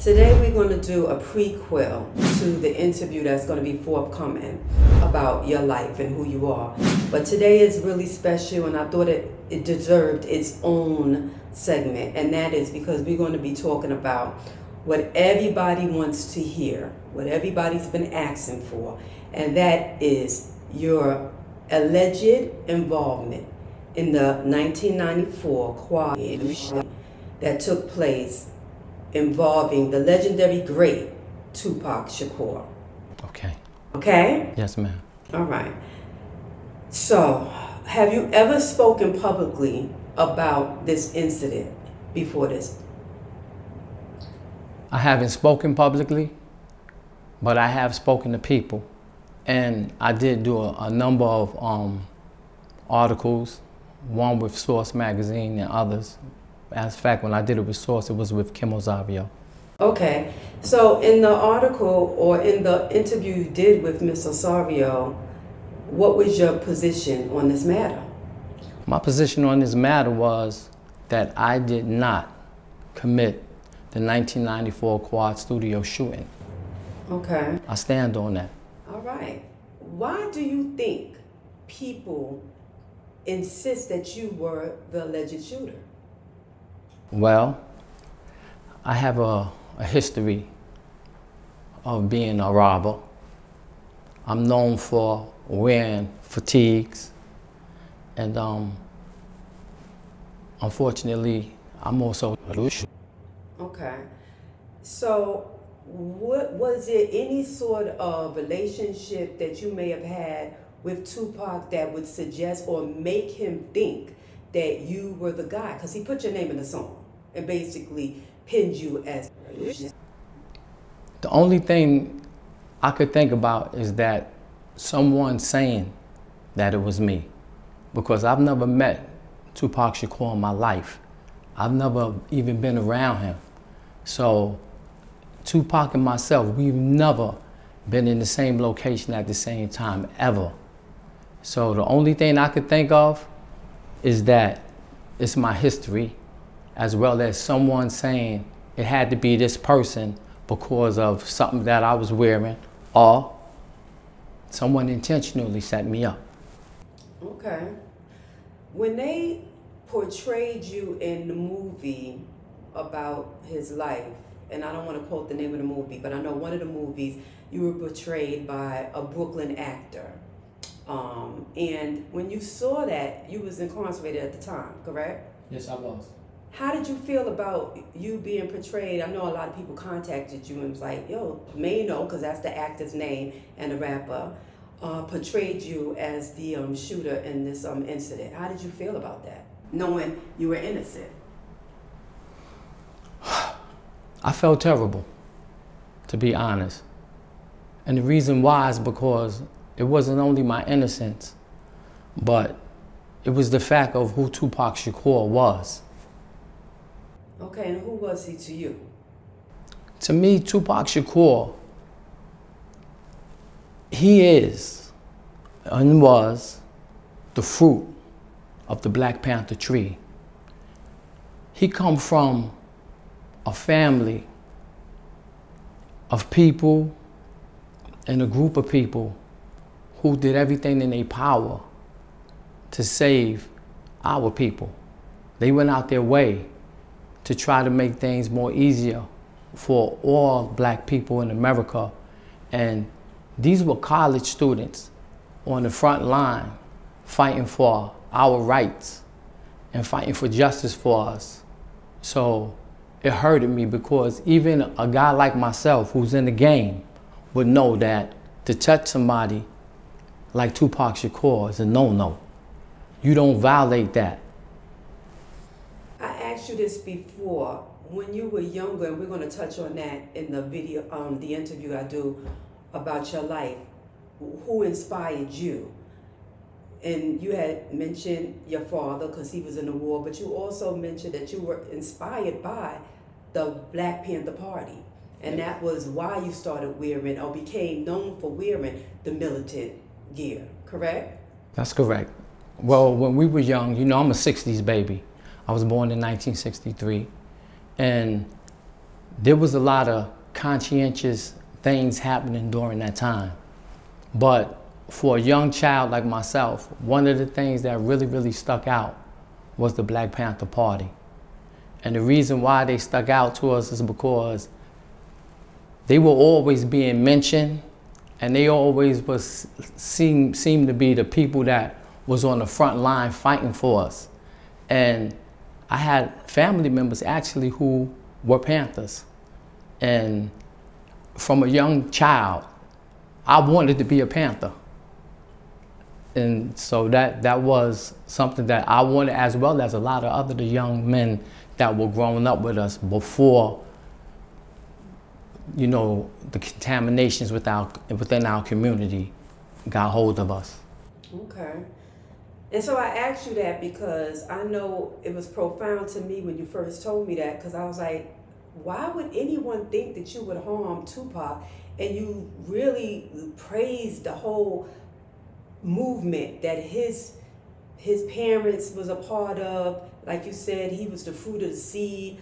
Today we're going to do a prequel to the interview that's going to be forthcoming about your life and who you are. But today is really special, and I thought it deserved its own segment, and that is because we're going to be talking about what everybody wants to hear, what everybody's been asking for, and that is your alleged involvement in the 1994 quad that took place involving the legendary great Tupac Shakur. Okay. Okay? Yes, ma'am. All right. So, have you ever spoken publicly about this incident before this? I haven't spoken publicly, but I have spoken to people. And I did do a number of articles, one with Source magazine and others. As a fact, when I did it with Source, it was with Kim Ozario. Okay, so in the article or in the interview you did with Ms. Ozario, what was your position on this matter? My position on this matter was that I did not commit the 1994 Quad Studio shooting. Okay. I stand on that. All right. Why do you think people insist that you were the alleged shooter? Well, I have a history of being a robber. I'm known for wearing fatigues, and unfortunately, I'm also a shooter. Okay. So, was there any sort of relationship that you may have had with Tupac that would suggest or make him think that you were the guy? Because he put your name in the song and basically pinned you as. The only thing I could think about is that someone saying that it was me, because I've never met Tupac Shakur in my life. I've never even been around him. So Tupac and myself, we've never been in the same location at the same time, ever. So the only thing I could think of is that it's my history, as well as someone saying it had to be this person because of something that I was wearing, or someone intentionally set me up. Okay. When they portrayed you in the movie about his life, and I don't want to quote the name of the movie, but I know one of the movies you were portrayed by a Brooklyn actor. And when you saw that, you was incarcerated at the time, correct? Yes, I was. How did you feel about you being portrayed? I know a lot of people contacted you and was like, yo, Mano, because that's the actor's name and the rapper, portrayed you as the shooter in this incident. How did you feel about that, knowing you were innocent? I felt terrible, to be honest. And the reason why is because it wasn't only my innocence, but it was the fact of who Tupac Shakur was. Okay, and who was he to you? To me, Tupac Shakur, he is and was the fruit of the Black Panther tree. He come from a family of people and a group of people who did everything in their power to save our people. They went out their way to try to make things more easier for all black people in America. And these were college students on the front line fighting for our rights and fighting for justice for us. So it hurted me because even a guy like myself who's in the game would know that to touch somebody like Tupac Shakur is a no-no. You don't violate that. I asked you this before. When you were younger, and we're going to touch on that in the video, the interview I do about your life, who inspired you? And you had mentioned your father because he was in the war, but you also mentioned that you were inspired by the Black Panther Party. And that was why you started wearing or became known for wearing the militant gear, correct? That's correct. Well, when we were young, you know, I'm a 60s baby. I was born in 1963. And there was a lot of conscientious things happening during that time. But for a young child like myself, one of the things that really stuck out was the Black Panther Party. And the reason why they stuck out to us is because they were always being mentioned, and they always seemed to be the people that was on the front line fighting for us. And I had family members actually who were Panthers. And from a young child, I wanted to be a Panther. And so that was something that I wanted, as well as a lot of other young men that were growing up with us before, you know, the contaminations within our community got hold of us. Okay. And so I asked you that because I know it was profound to me when you first told me that, because I was like, why would anyone think that you would harm Tupac? And you really praised the whole movement that his parents was a part of. Like you said, he was the fruit of the seed,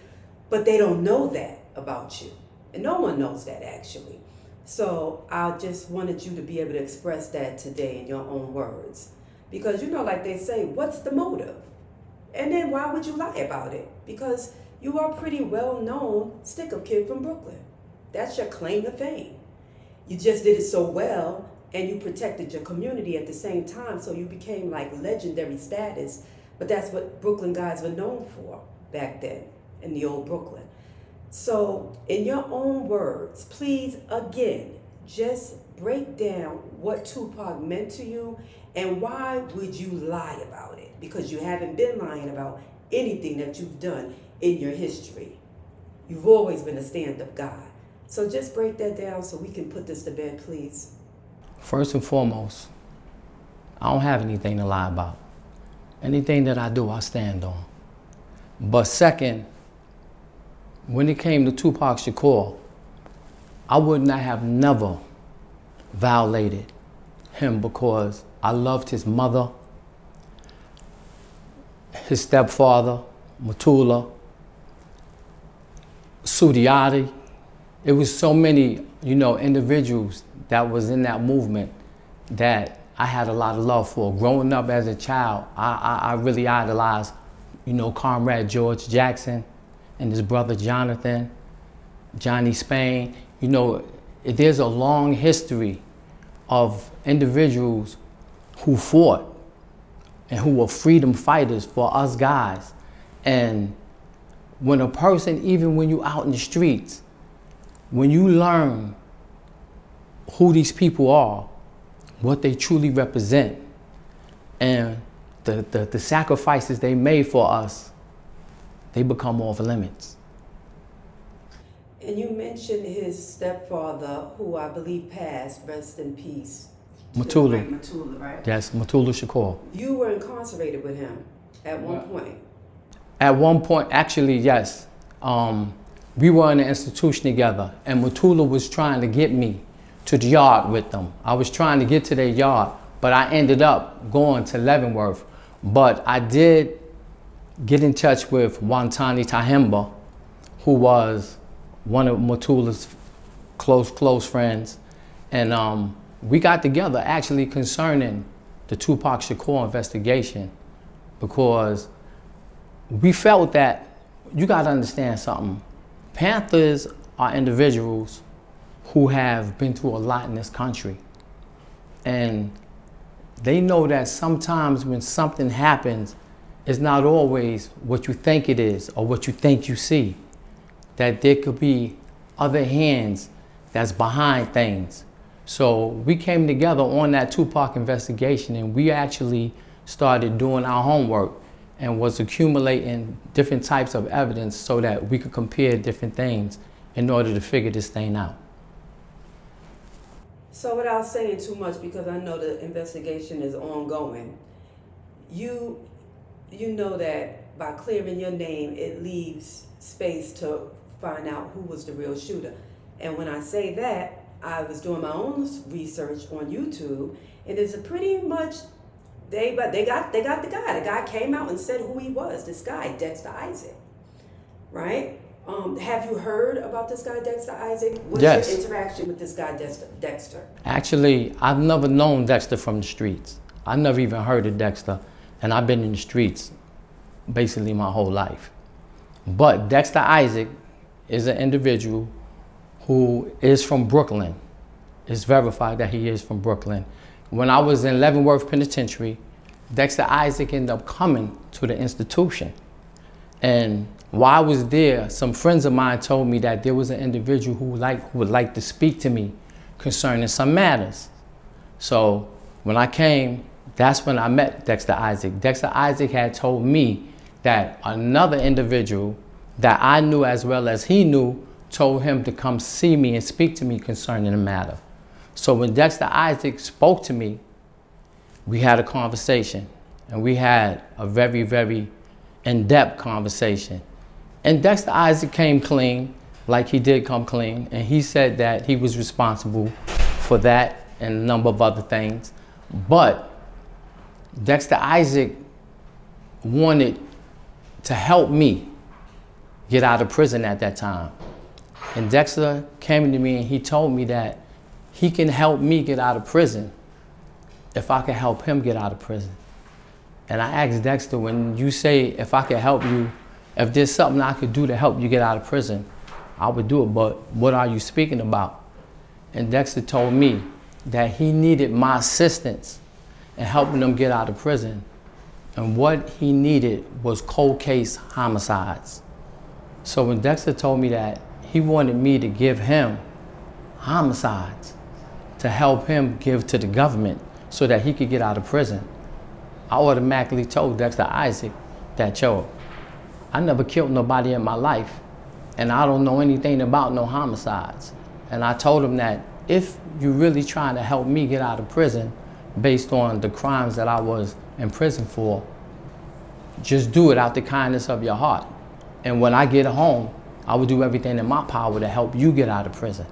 but they don't know that about you. And no one knows that, actually. So I just wanted you to be able to express that today in your own words. Because, you know, like they say, what's the motive? And then why would you lie about it? Because you are a pretty well-known stick-up kid from Brooklyn. That's your claim to fame. You just did it so well, and you protected your community at the same time, so you became like legendary status. But that's what Brooklyn guys were known for back then in the old Brooklyn. So in your own words, please, again, just break down what Tupac meant to you and why would you lie about it? Because you haven't been lying about anything that you've done in your history. You've always been a stand-up guy. So just break that down so we can put this to bed, please. First and foremost, I don't have anything to lie about. Anything that I do, I stand on. But second, when it came to Tupac Shakur, I would not have never violated him because I loved his mother, his stepfather, Matula, Sudiati. It was so many, you know, individuals that was in that movement that I had a lot of love for. Growing up as a child, I really idolized, you know, Comrade George Jackson and his brother Jonathan, Johnny Spain. You know, there's a long history of individuals who fought and who were freedom fighters for us guys. And when a person, even when you're out in the streets, when you learn who these people are, what they truly represent, and the sacrifices they made for us, they become off limits. And you mentioned his stepfather, who I believe passed, rest in peace. Matula. Right, Matula, right? Yes, Matula Shakur. You were incarcerated with him at one point. At one point, actually, yes. We were in an institution together, and Matula was trying to get me to the yard with them. I was trying to get to their yard, but I ended up going to Leavenworth. But I did get in touch with Wantani Tahimba, who was one of Matula's close friends. And we got together actually concerning the Tupac Shakur investigation, because we felt that, you gotta understand something, Panthers are individuals who have been through a lot in this country. And they know that sometimes when something happens, it's not always what you think it is or what you think you see. That there could be other hands that's behind things. So we came together on that Tupac investigation, and we actually started doing our homework and was accumulating different types of evidence so that we could compare different things in order to figure this thing out. So without saying too much, because I know the investigation is ongoing, you know that by clearing your name, it leaves space to find out who was the real shooter. And when I say that, I was doing my own research on YouTube, and it's a pretty much, they got the guy. The guy came out and said who he was, this guy, Dexter Isaac, right? Have you heard about this guy, Dexter Isaac? What's Yes. your interaction with this guy, Dexter? Actually, I've never known Dexter from the streets. I never even heard of Dexter, and I've been in the streets basically my whole life. But Dexter Isaac is an individual who is from Brooklyn. It's verified that he is from Brooklyn. When I was in Leavenworth Penitentiary, Dexter Isaac ended up coming to the institution. And while I was there, some friends of mine told me that there was an individual who would like to speak to me concerning some matters. So when I came, that's when I met Dexter Isaac. Dexter Isaac had told me that another individual that I knew as well as he knew told him to come see me and speak to me concerning the matter. So when Dexter Isaac spoke to me, we had a conversation, and we had a very, very in-depth conversation. And Dexter Isaac came clean, like he did come clean, and he said that he was responsible for that and a number of other things. But Dexter Isaac wanted to help me get out of prison at that time. And Dexter came to me and he told me that he can help me get out of prison if I can help him get out of prison. And I asked Dexter, when you say if I can help you, if there's something I could do to help you get out of prison, I would do it, but what are you speaking about? And Dexter told me that he needed my assistance in helping them get out of prison. And what he needed was cold case homicides. So when Dexter told me that, he wanted me to give him homicides to help him give to the government so that he could get out of prison. I automatically told Dexter Isaac that, yo, I never killed nobody in my life, and I don't know anything about no homicides. And I told him that if you're really trying to help me get out of prison based on the crimes that I was in prison for, just do it out the kindness of your heart. And when I get home, I will do everything in my power to help you get out of prison.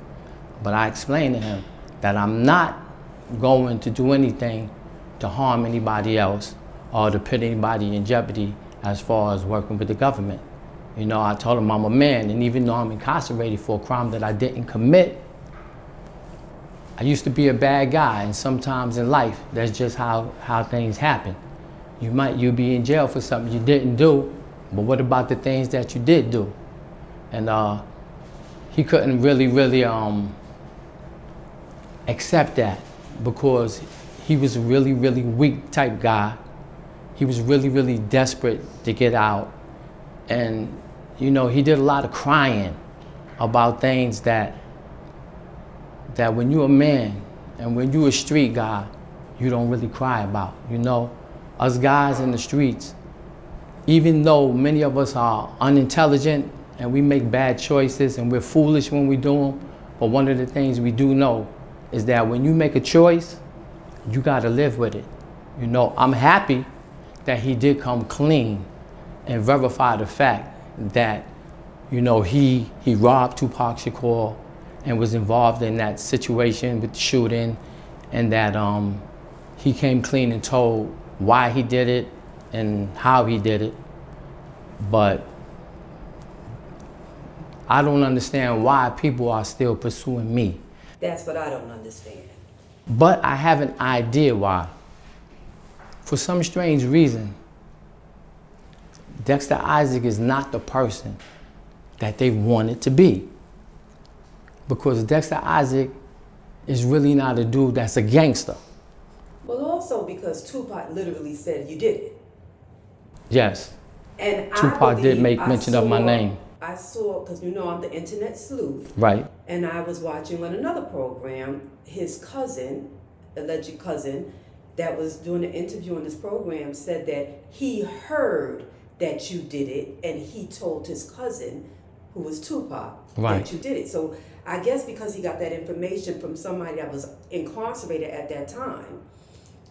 But I explained to him that I'm not going to do anything to harm anybody else or to put anybody in jeopardy as far as working with the government. You know, I told him I'm a man, and even though I'm incarcerated for a crime that I didn't commit, I used to be a bad guy, and sometimes in life, that's just how things happen. You'll be in jail for something you didn't do, but what about the things that you did do? And he couldn't really accept that, because he was a really weak type guy. He was really desperate to get out. And, you know, he did a lot of crying about things that when you're a man and when you're a street guy, you don't really cry about. You know, us guys in the streets, even though many of us are unintelligent and we make bad choices and we're foolish when we do them, but one of the things we do know is that when you make a choice, you gotta live with it. You know, I'm happy that he did come clean and verify the fact that, you know, he robbed Tupac Shakur and was involved in that situation with the shooting, and that he came clean and told why he did it and how he did it. But I don't understand why people are still pursuing me. That's what I don't understand. But I have an idea why. For some strange reason, Dexter Isaac is not the person that they wanted to be. Because Dexter Isaac is really not a dude that's a gangster. Well, also because Tupac literally said you did it. Yes. And Tupac did make mention of my name. I saw, because you know I'm the internet sleuth. Right. And I was watching on another program, his cousin, alleged cousin, that was doing an interview on this program, said that he heard that you did it, and he told his cousin, who was Tupac, that you did it. So I guess because he got that information from somebody that was incarcerated at that time,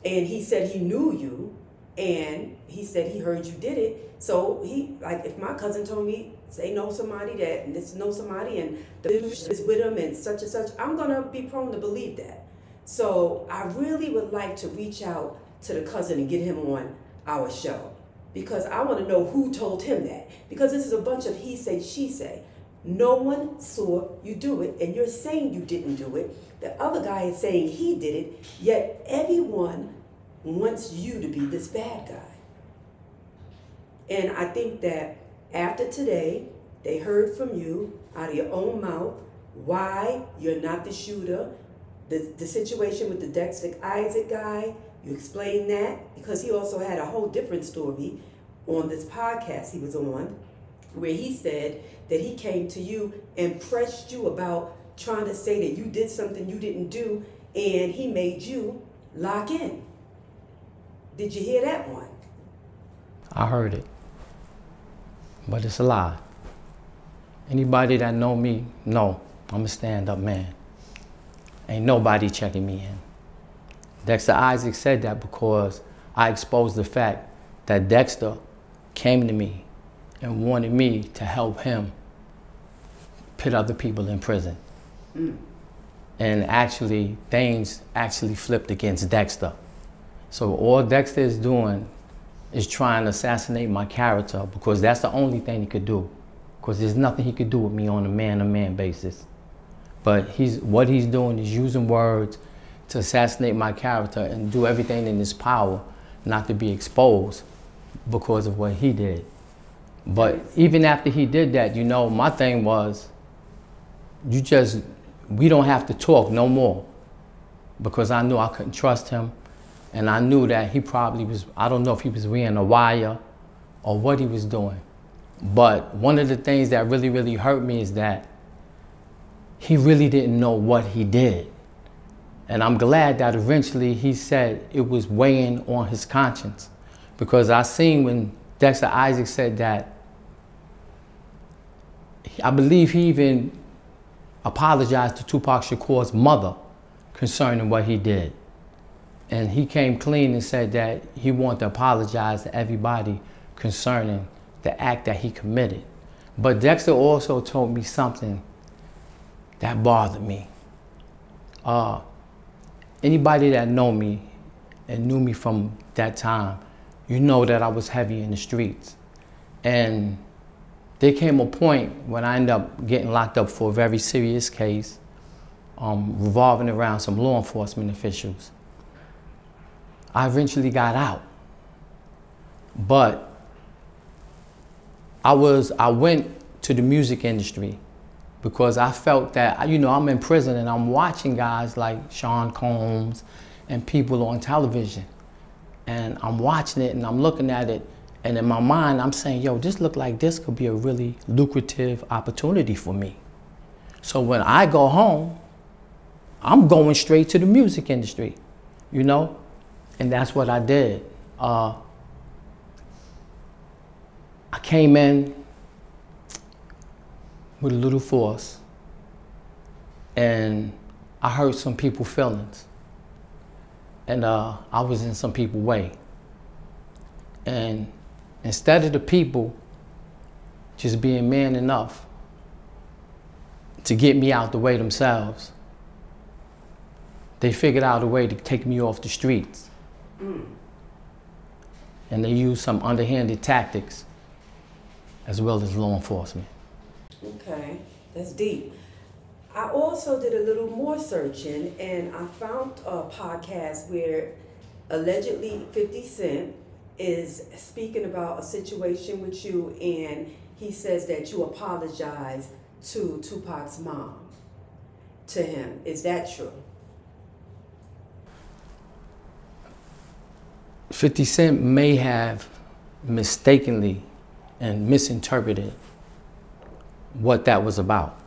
and he said he knew you, and he said he heard you did it. So he, like, if my cousin told me they know somebody that, and this know somebody, and the dude is with him and such, I'm gonna be prone to believe that. So I really would like to reach out to the cousin and get him on our show, because I want to know who told him that. Because this is a bunch of he say, she say. No one saw you do it, and you're saying you didn't do it. The other guy is saying he did it, yet everyone wants you to be this bad guy. And I think that after today, they heard from you out of your own mouth why you're not the shooter, the situation with the Dexter Isaac guy. You explained that because he also had a whole different story on this podcast he was on, where he said that he came to you and pressed you about trying to say that you did something you didn't do, and he made you lock in. Did you hear that one? I heard it, but it's a lie. Anybody that know me know I'm a stand-up man. Ain't nobody checking me in. Dexter Isaac said that because I exposed the fact that Dexter came to me and wanted me to help him put other people in prison. And actually, things actually flipped against Dexter. So all Dexter is doing is trying to assassinate my character because that's the only thing he could do. Because there's nothing he could do with me on a man-to-man basis. But what he's doing is using words to assassinate my character and do everything in his power not to be exposed because of what he did. But even after he did that, you know, my thing was, we don't have to talk no more, because I knew I couldn't trust him, and I knew that he probably was, I don't know if he was wearing a wire or what he was doing. But one of the things that really, really hurt me is that he really didn't know what he did. And I'm glad that eventually he said it was weighing on his conscience, because I seen when Dexter Isaac said that, I believe he even apologized to Tupac Shakur's mother concerning what he did. And he came clean and said that he wanted to apologize to everybody concerning the act that he committed. But Dexter also told me something that bothered me. Anybody that know me and knew me from that time, you know that I was heavy in the streets. And there came a point when I ended up getting locked up for a very serious case revolving around some law enforcement officials. I eventually got out, but I went to the music industry because I felt that, you know, I'm in prison and I'm watching guys like Sean Combs and people on television. And I'm watching it and I'm looking at it, and in my mind I'm saying, yo, this look like this could be a really lucrative opportunity for me. So when I go home, I'm going straight to the music industry, you know? And that's what I did. I came in with a little force, and I hurt some people's feelings. And I was in some people's way. And instead of the people just being man enough to get me out the way themselves, they figured out a way to take me off the streets. And they used some underhanded tactics as well as law enforcement. Okay, that's deep. I also did a little more searching, and I found a podcast where allegedly 50 Cent is speaking about a situation with you, and he says that you apologize to Tupac's mom, to him. Is that true? 50 Cent may have mistakenly and misinterpreted what that was about.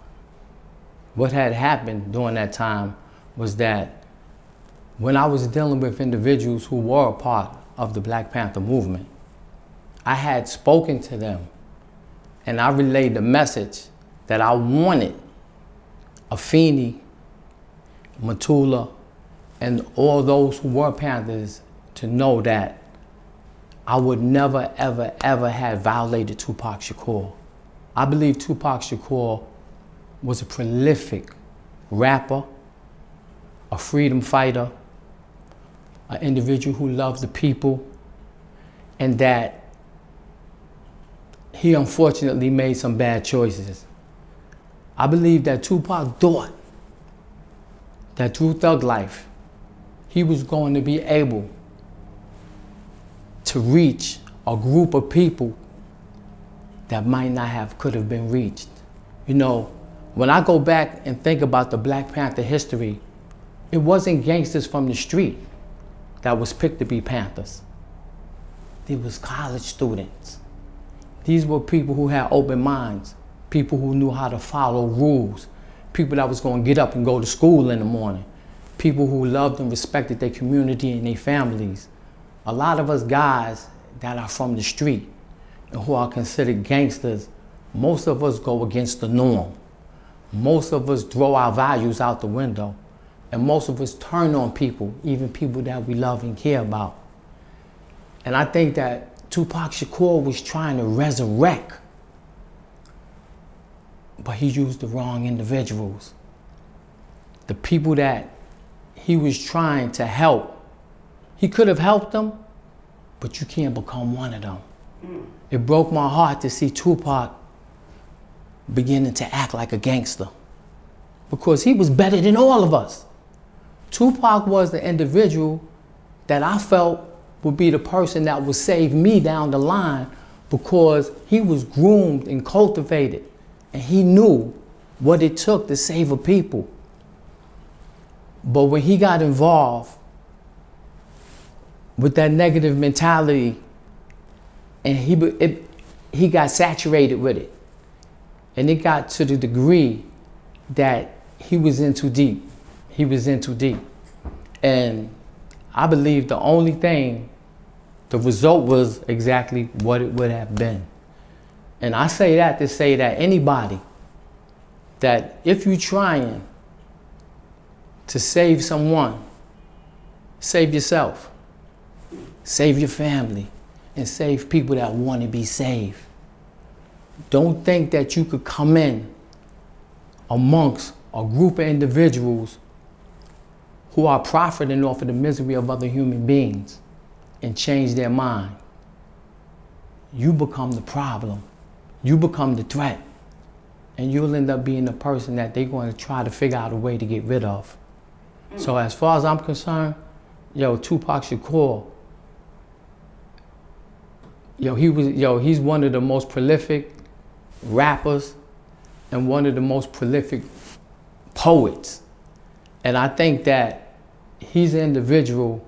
What had happened during that time was that when I was dealing with individuals who were a part of the Black Panther movement, I had spoken to them and I relayed the message that I wanted Afeni, Matula, and all those who were Panthers to know that I would never, ever, ever have violated Tupac Shakur. I believe Tupac Shakur was a prolific rapper, a freedom fighter, an individual who loved the people, and that he unfortunately made some bad choices. I believe that Tupac thought that through Thug Life, he was going to be able to reach a group of people that might not have could have been reached. You know, when I go back and think about the Black Panther history, it wasn't gangsters from the street that was picked to be Panthers. It was college students. These were people who had open minds, people who knew how to follow rules, people that was going to get up and go to school in the morning, people who loved and respected their community and their families. A lot of us guys that are from the street and who are considered gangsters, most of us go against the norm. Most of us throw our values out the window. And most of us turn on people, even people that we love and care about. And I think that Tupac Shakur was trying to resurrect, but he used the wrong individuals. The people that he was trying to help, he could have helped them, but you can't become one of them. It broke my heart to see Tupac beginning to act like a gangster, because he was better than all of us. Tupac was the individual that I felt would be the person that would save me down the line, because he was groomed and cultivated and he knew what it took to save a people. But when he got involved with that negative mentality and he got saturated with it, and it got to the degree that he was in too deep. He was in too deep. And I believe the only thing, the result was exactly what it would have been. And I say that to say that anybody, that if you're trying to save someone, save yourself, save your family, and save people that want to be saved. Don't think that you could come in amongst a group of individuals who are profiting off of the misery of other human beings and change their mind. You become the problem. You become the threat. And you'll end up being the person that they're going to try to figure out a way to get rid of. So as far as I'm concerned, Tupac Shakur, he's one of the most prolific rappers and one of the most prolific poets. And I think that he's an individual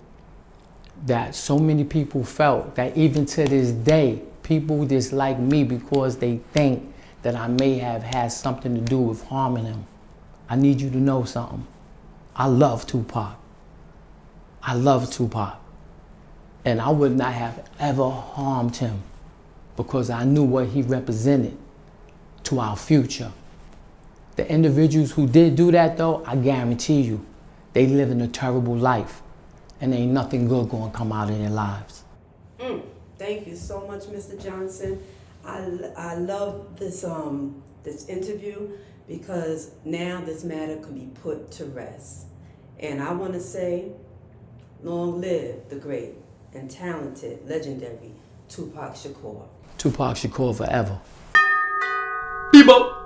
that so many people felt that even to this day, people dislike me because they think that I may have had something to do with harming him. I need you to know something. I love Tupac. I love Tupac. And I would not have ever harmed him because I knew what he represented to our future. The individuals who did do that, though, I guarantee you, they live in a terrible life, and ain't nothing good going to come out of their lives. Thank you so much, Mr. Johnson. I love this this interview, because now this matter can be put to rest. And I want to say, long live the great and talented, legendary Tupac Shakur. Tupac Shakur forever. Bebo.